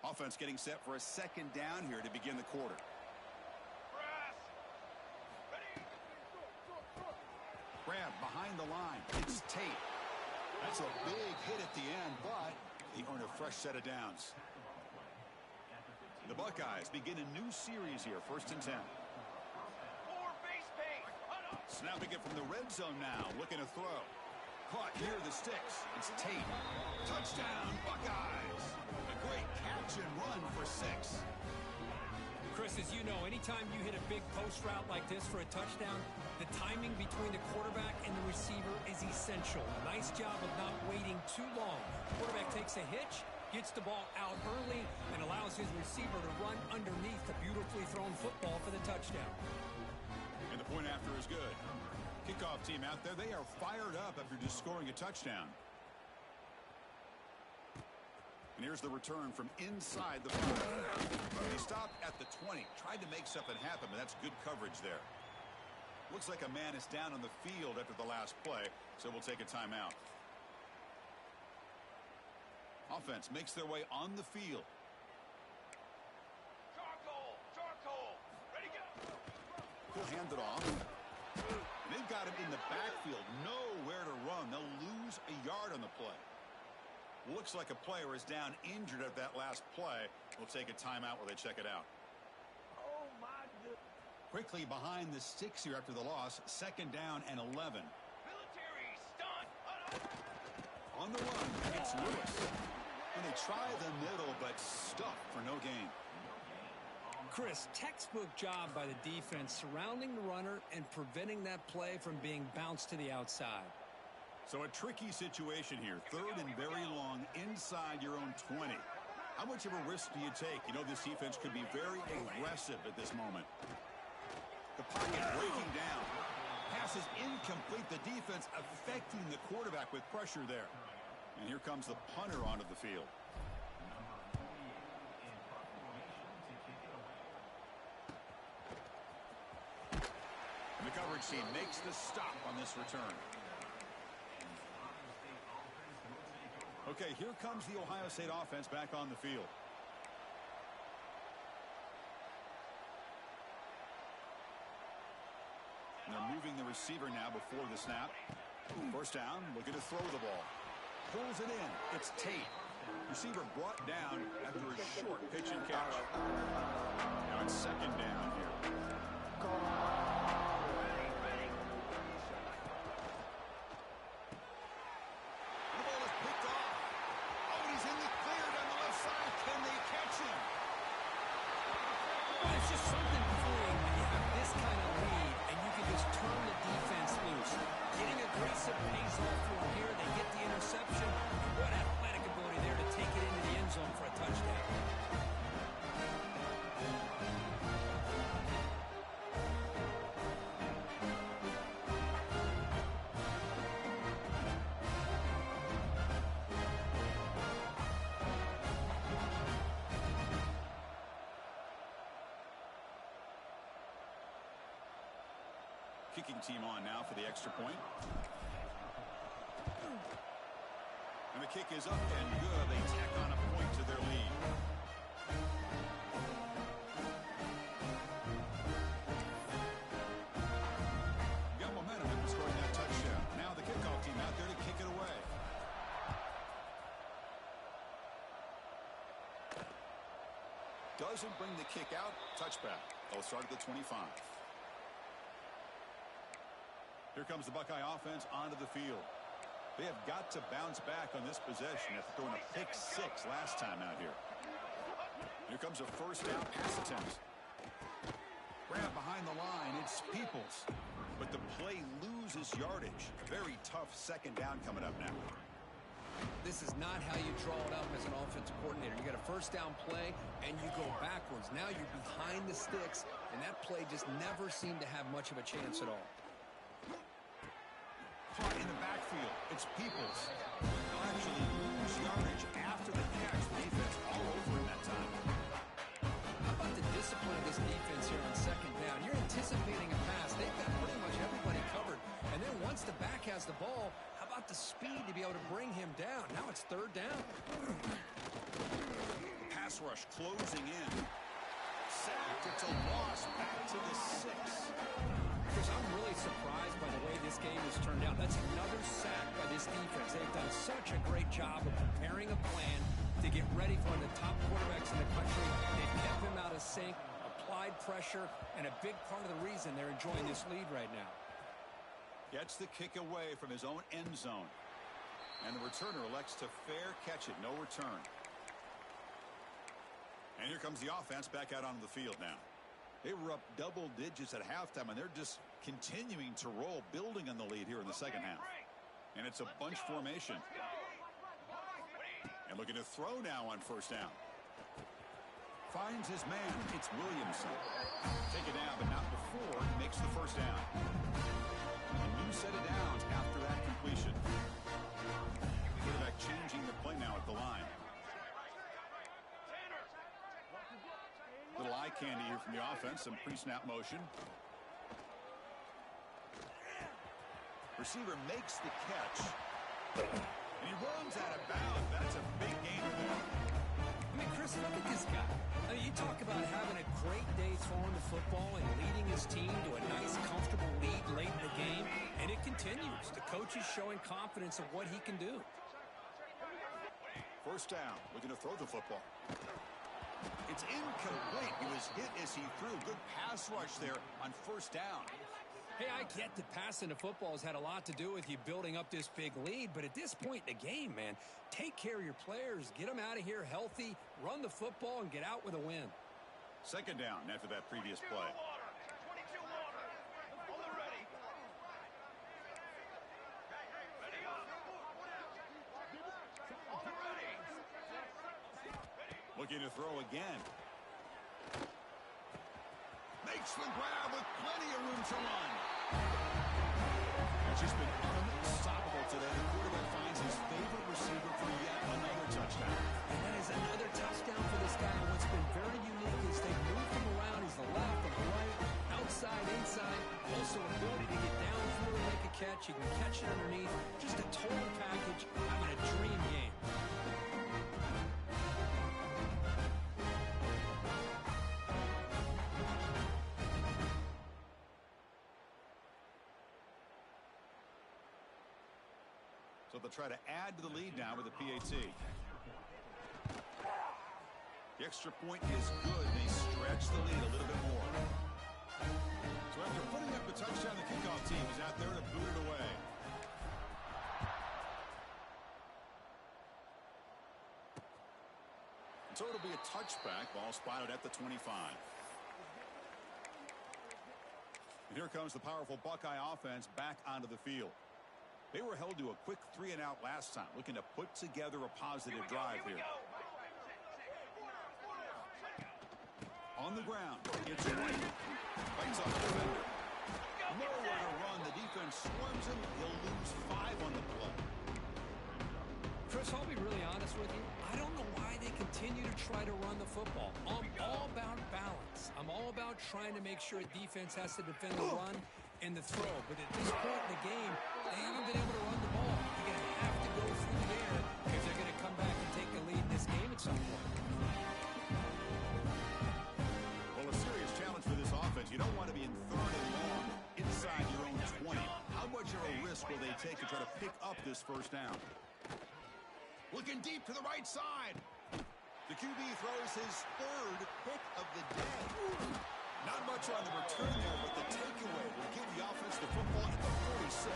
Offense getting set for a 2nd down here to begin the quarter. Grab behind the line. It's Tate. That's a big hit at the end, but they earn a fresh set of downs. The Buckeyes begin a new series here, 1st and 10. Snapping it from the red zone now, looking to throw. Caught near the sticks. It's Tate. Touchdown, Buckeyes. A great catch and run for 6. Chris, as you know, anytime you hit a big post route like this for a touchdown, the timing between the quarterback and the receiver is essential. Nice job of not waiting too long. Quarterback takes a hitch, gets the ball out early, and allows his receiver to run underneath the beautifully thrown football for the touchdown. And the point after is good. Kickoff team out there, they are fired up after just scoring a touchdown. And here's the return from inside the 40. They stopped at the 20. Tried to make something happen, but that's good coverage there. Looks like a man is down on the field after the last play, so we'll take a timeout. Offense makes their way on the field. Charcoal, ready, go. He'll hand it off. And they've got him in the backfield, nowhere to run. They'll lose a yard on the play. Looks like a player is down injured at that last play. We'll take a timeout while they check it out. Oh, my goodness. Quickly behind the sticks here after the loss. 2nd down and 11. Military stunt. On the run, it's Lewis. And they try the middle, but stuffed for no gain. Chris, textbook job by the defense surrounding the runner and preventing that play from being bounced to the outside. So a tricky situation here. 3rd and very long inside your own 20. How much of a risk do you take? You know this defense could be very aggressive at this moment. The pocket breaking down. Pass is incomplete. The defense affecting the quarterback with pressure there. And here comes the punter onto the field. And the coverage team makes the stop on this return. Okay, here comes the Ohio State offense back on the field. And they're moving the receiver now before the snap. First down, looking to throw the ball. Pulls it in. It's Tate. Receiver brought down after a short pitch and catch. Now it's second down here. The ball is picked off. Oh, and he's in the clear down the left side. Can they catch him? Well, it's just something freeing when you have this kind of lead and you can just turn the defense loose. Getting aggressive pays off for them here. They get the interception. What athletic ability there to take it into the end zone for a touchdown. Kicking team on now for the extra point. And the kick is up and good. They tack on a point to their lead. Got momentum in scoring that touchdown. Now the kickoff team out there to kick it away. Doesn't bring the kick out. Touchback. They'll start at the 25. Here comes the Buckeye offense onto the field. They have got to bounce back on this possession after throwing a pick six last time out here. Here comes a first down pass attempt. Grab behind the line. It's Peoples. But the play loses yardage. Very tough second down coming up now. This is not how you draw it up as an offensive coordinator. You got a first down play, and you go backwards. Now you're behind the sticks, and that play just never seemed to have much of a chance at all. Caught in the backfield. It's Peoples. They'll actually lose yardage after the catch. The defense all over him that time. How about the discipline of this defense here on second down? You're anticipating a pass. They've got pretty much everybody covered. And then once the back has the ball, how about the speed to be able to bring him down? Now it's third down. Pass rush closing in. Sacked. It's a loss back to the 6. Chris, I'm really surprised by the way this game has turned out. That's another sack by this defense. They've done such a great job of preparing a plan to get ready for one of the top quarterbacks in the country. They've kept him out of sync, applied pressure, and a big part of the reason they're enjoying this lead right now. Gets the kick away from his own end zone. And the returner elects to fair catch it. No return. And here comes the offense back out onto the field now. They were up double digits at halftime, and they're just continuing to roll, building on the lead here in the second half. And it's a bunch formation. And looking to throw now on first down. Finds his man. It's Williamson. Take it down, but not before he makes the first down. A new set of downs after that completion. Quarterback changing the play now at the line. Little eye candy here from the offense. Some pre-snap motion. Receiver makes the catch. And he runs out of bounds. That's a big gain there. I mean, Chris, look at this guy. I mean, you talk about having a great day throwing the football and leading his team to a nice, comfortable lead late in the game, and it continues. The coach is showing confidence of what he can do. First down. Looking to throw the football. It's incomplete. He was hit as he threw. Good pass rush there on first down. Hey, I get that passing the football has had a lot to do with you building up this big lead, but at this point in the game, man, take care of your players. Get them out of here healthy, run the football, and get out with a win. Second down after that previous play. Looking to throw again. Makes the grab with plenty of room to run. It's just been unstoppable today. The quarterback finds his favorite receiver for yet another touchdown. And that is another touchdown for this guy. And what's been very unique is they've moved him around. He's the left and the right, outside, inside. Also ability to get downfield and make a catch. He can catch it underneath. Just a total package. Having a dream game. So they'll try to add to the lead now with a PAT. The extra point is good. They stretch the lead a little bit more. So after putting up the touchdown, the kickoff team is out there to boot it away. So it'll be a touchback. Ball spotted at the 25. And here comes the powerful Buckeye offense back onto the field. They were held to a quick 3-and-out last time, looking to put together a positive drive here. On the ground, it's White. Fights off the defender. Nowhere to run. The defense swarms him. He'll lose 5 on the play. Chris, I'll be really honest with you. I don't know why they continue to try to run the football. I'm all about balance. I'm all about trying to make sure a defense has to defend the run and the throw. But at this point in the game, they haven't been able to run the ball. You're going to have to go through the air because they're going to come back and take the lead in this game at some point. Well, a serious challenge for this offense. You don't want to be in 3rd and long inside your own 20. How much of a risk will they take to try to pick up this first down? Looking deep to the right side. The QB throws his 3rd pick of the day. Not much on the return there, but the takeaway will give the offense the football at the 46.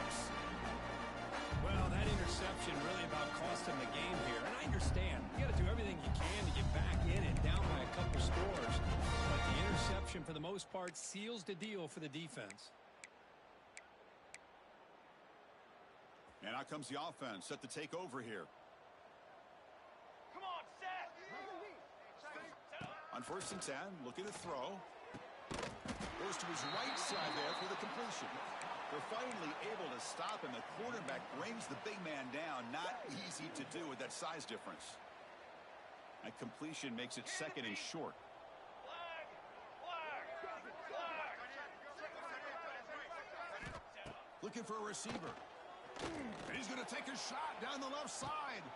Well, that interception really about cost them the game here. And I understand. You got to do everything you can to get back in and down by a couple scores. But the interception, for the most part, seals the deal for the defense. And out comes the offense, set to take over here. Come on, Seth. On 1st and 10, looking to throw. Goes to his right side there for the completion. They're finally able to stop him. The quarterback brings the big man down. Not easy to do with that size difference. That completion makes it 2nd and short. Looking for a receiver. And he's going to take a shot down the left side.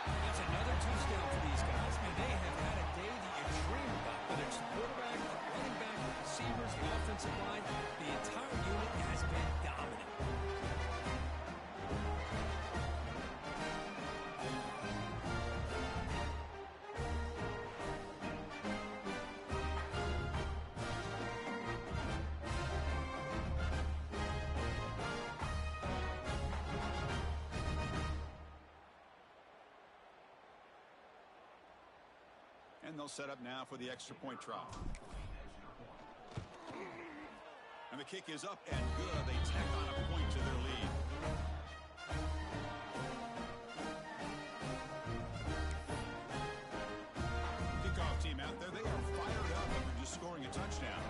That's another touchdown for these guys. And they have had a day that you dream about. Whether it's the quarterback, the running back, the receivers, the offensive line, the entire unit has been dominant. And they'll set up now for the extra point try. And the kick is up and good. They tack on a point to their lead. Kickoff team out there. They are fired up after just scoring a touchdown.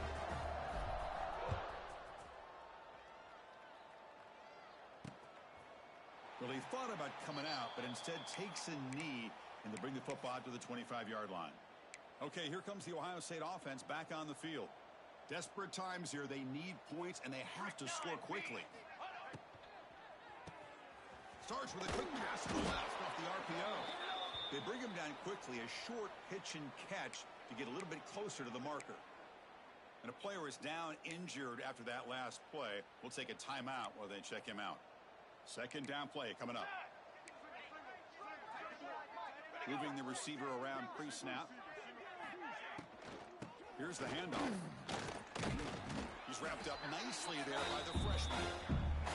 Well, he thought about coming out, but instead takes a knee, and they bring the football out to the 25-yard line. Okay, here comes the Ohio State offense back on the field. Desperate times here. They need points, and they have to score quickly. Starts with a quick pass to the left off the RPO. They bring him down quickly, a short pitch and catch to get a little bit closer to the marker. And a player is down injured after that last play. We'll take a timeout while they check him out. 2nd down play coming up. Moving the receiver around pre-snap. Here's the handoff. He's wrapped up nicely there by the freshman.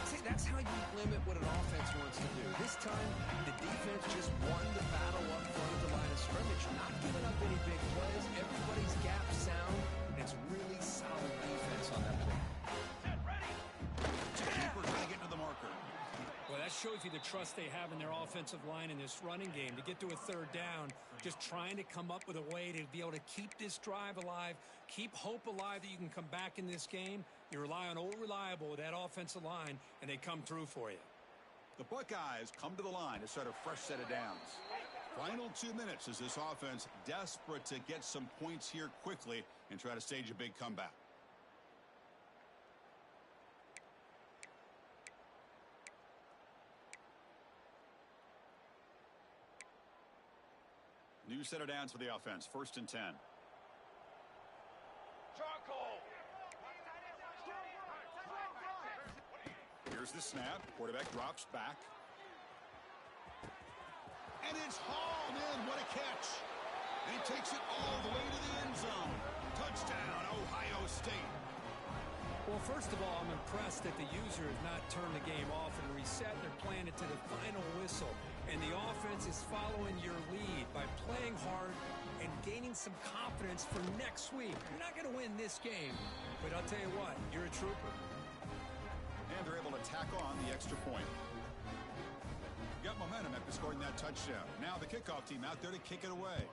See, that's how you limit what an offense wants to do. This time, the defense just won the battle up front of the line of scrimmage, not giving up any big plays. Everybody's gap sound. It's really solid defense on that play. Keeper trying to get to the marker. Well, that shows you the trust they have in their offensive line in this running game. To get to a 3rd down, just trying to come up with a way to be able to keep this drive alive, keep hope alive that you can come back in this game. You rely on old reliable with that offensive line, and they come through for you. The Buckeyes come to the line to start a fresh set of downs. Final 2 minutes as this offense desperate to get some points here quickly and try to stage a big comeback. New set of downs for the offense. 1st and 10. Charcoal. Here's the snap. Quarterback drops back. And it's hauled in. What a catch. And he takes it all the way to the end zone. Touchdown, Ohio State. Well, first of all, I'm impressed that the user has not turned the game off and reset. They're playing it to the final whistle. And the offense is following your lead by playing hard and gaining some confidence for next week. You're not going to win this game, but I'll tell you what, you're a trooper. And they're able to tack on the extra point. Got momentum after scoring that touchdown. Now the kickoff team out there to kick it away.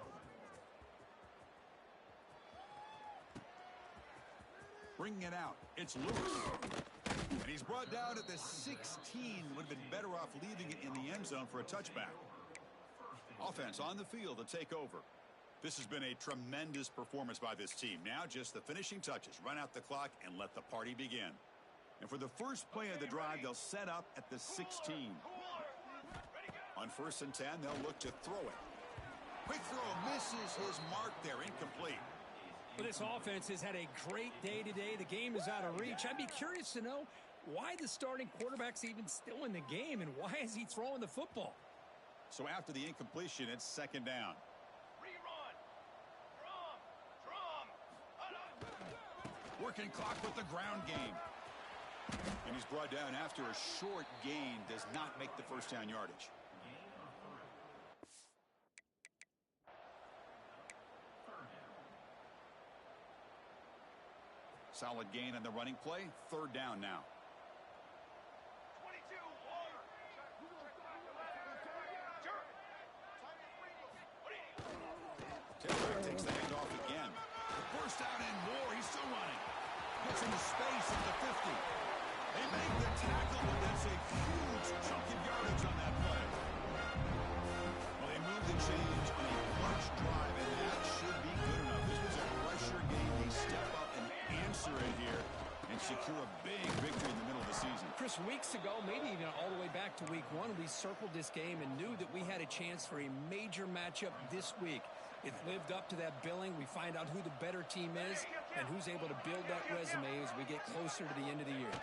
Bringing it out. It's Lewis. And he's brought down at the 16. Would have been better off leaving it in the end zone for a touchback. Offense on the field to take over. This has been a tremendous performance by this team. Now just the finishing touches. Run out the clock and let the party begin. And for the first play of the drive, they'll set up at the 16. On 1st and 10, they'll look to throw it. Quick throw misses his mark there. Incomplete. Well, this offense has had a great day today. The game is out of reach. I'd be curious to know why the starting quarterback's even still in the game and why is he throwing the football? So after the incompletion, it's 2nd down. Rerun. Drum. Working clock with the ground game. And he's brought down after a short gain. Does not make the first down yardage. Solid gain on the running play. 3rd down now. 22, Waller. Jerk. Taylor takes the handoff again. Burst out and more. He's still running. Gets into space at the 50. They make the tackle, but that's a huge chunk of yardage on that play. Well, they moved the change on a clutch drive, and that should be good enough. This was a pressure game. They step up and answer it here and secure a big victory in the middle of the season. Chris, weeks ago, maybe even all the way back to week 1, we circled this game and knew that we had a chance for a major matchup this week. It lived up to that billing. We find out who the better team is and who's able to build that resume as we get closer to the end of the year.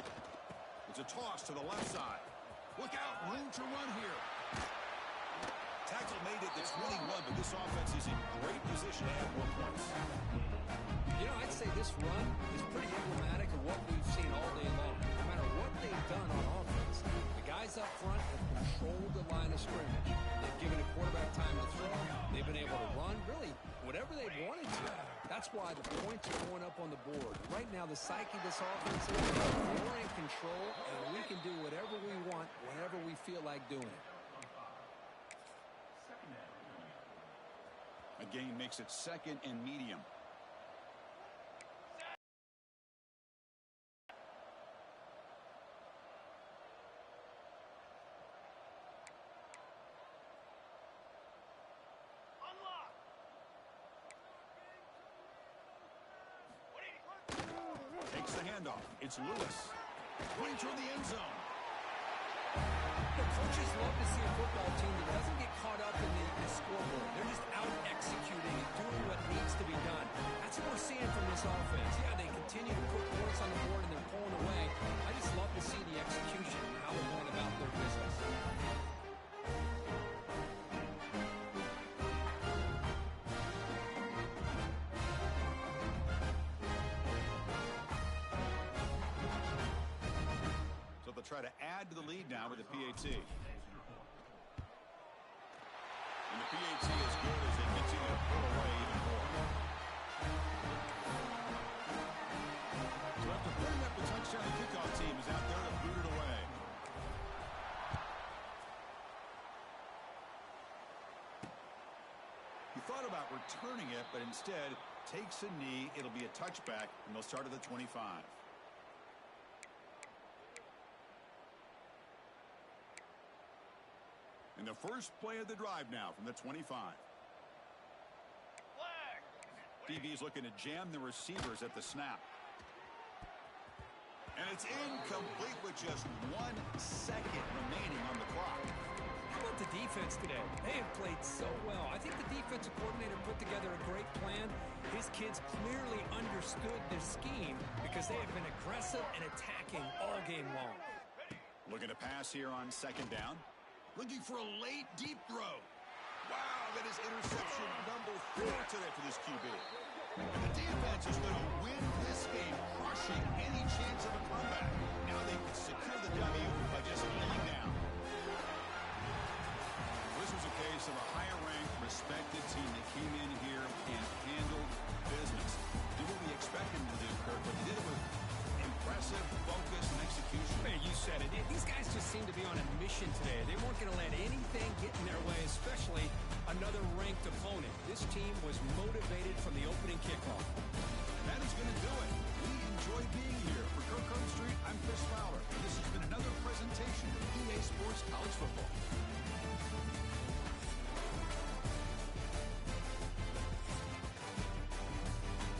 It's a toss to the left side. Look out. Room to run here. Tackle made it to 21, but this offense is in great position to add more points. You know, I'd say this run is pretty emblematic of what we've seen all day long. No matter what they've done on offense, the guys up front have controlled the line of scrimmage. They've given a quarterback time to throw. They've been able to run, really, whatever they've wanted to. That's why the points are going up on the board. Right now, the psyche of this offense is we're in control, and we can do whatever we want whenever we feel like doing it. A gain makes it 2nd and medium. Unlock. Takes the handoff. It's Lewis. Pointing toward the end zone. The coaches love to see a football team that doesn't get caught up in the scoreboard. They're just out executing and doing what needs to be done. That's what we're seeing from this offense. Yeah, they continue to put points on the board and they're pulling away. I just love to see the execution and how they're going about their business. So they'll try to add to the lead now with the PAT. And the PAT is good as they continue to pull away even more. So after putting up the touchdown, the kickoff team is out there to boot it away. He thought about returning it, but instead takes a knee. It'll be a touchback, and they'll start at the 25. And the first play of the drive now from the 25. Flag. DB's looking to jam the receivers at the snap. And it's incomplete with just 1 second remaining on the clock. How about the defense today? They have played so well. I think the defensive coordinator put together a great plan. His kids clearly understood their scheme because they have been aggressive and attacking all game long. Looking to pass here on second down. Looking for a late, deep throw. Wow, that is interception number 4 today for this QB. And the defense is going to win this game, crushing any chance of a comeback. Now they can secure the W by just kneeling down. This was a case of a higher-ranked, respected team that came in here and handled business. Did what we expected them to do, Kirk, but they did it with impressive focus and execution. Man, you said it. These guys just seem to be on a mission today. They weren't going to let anything get in their way, especially another ranked opponent. This team was motivated from the opening kickoff.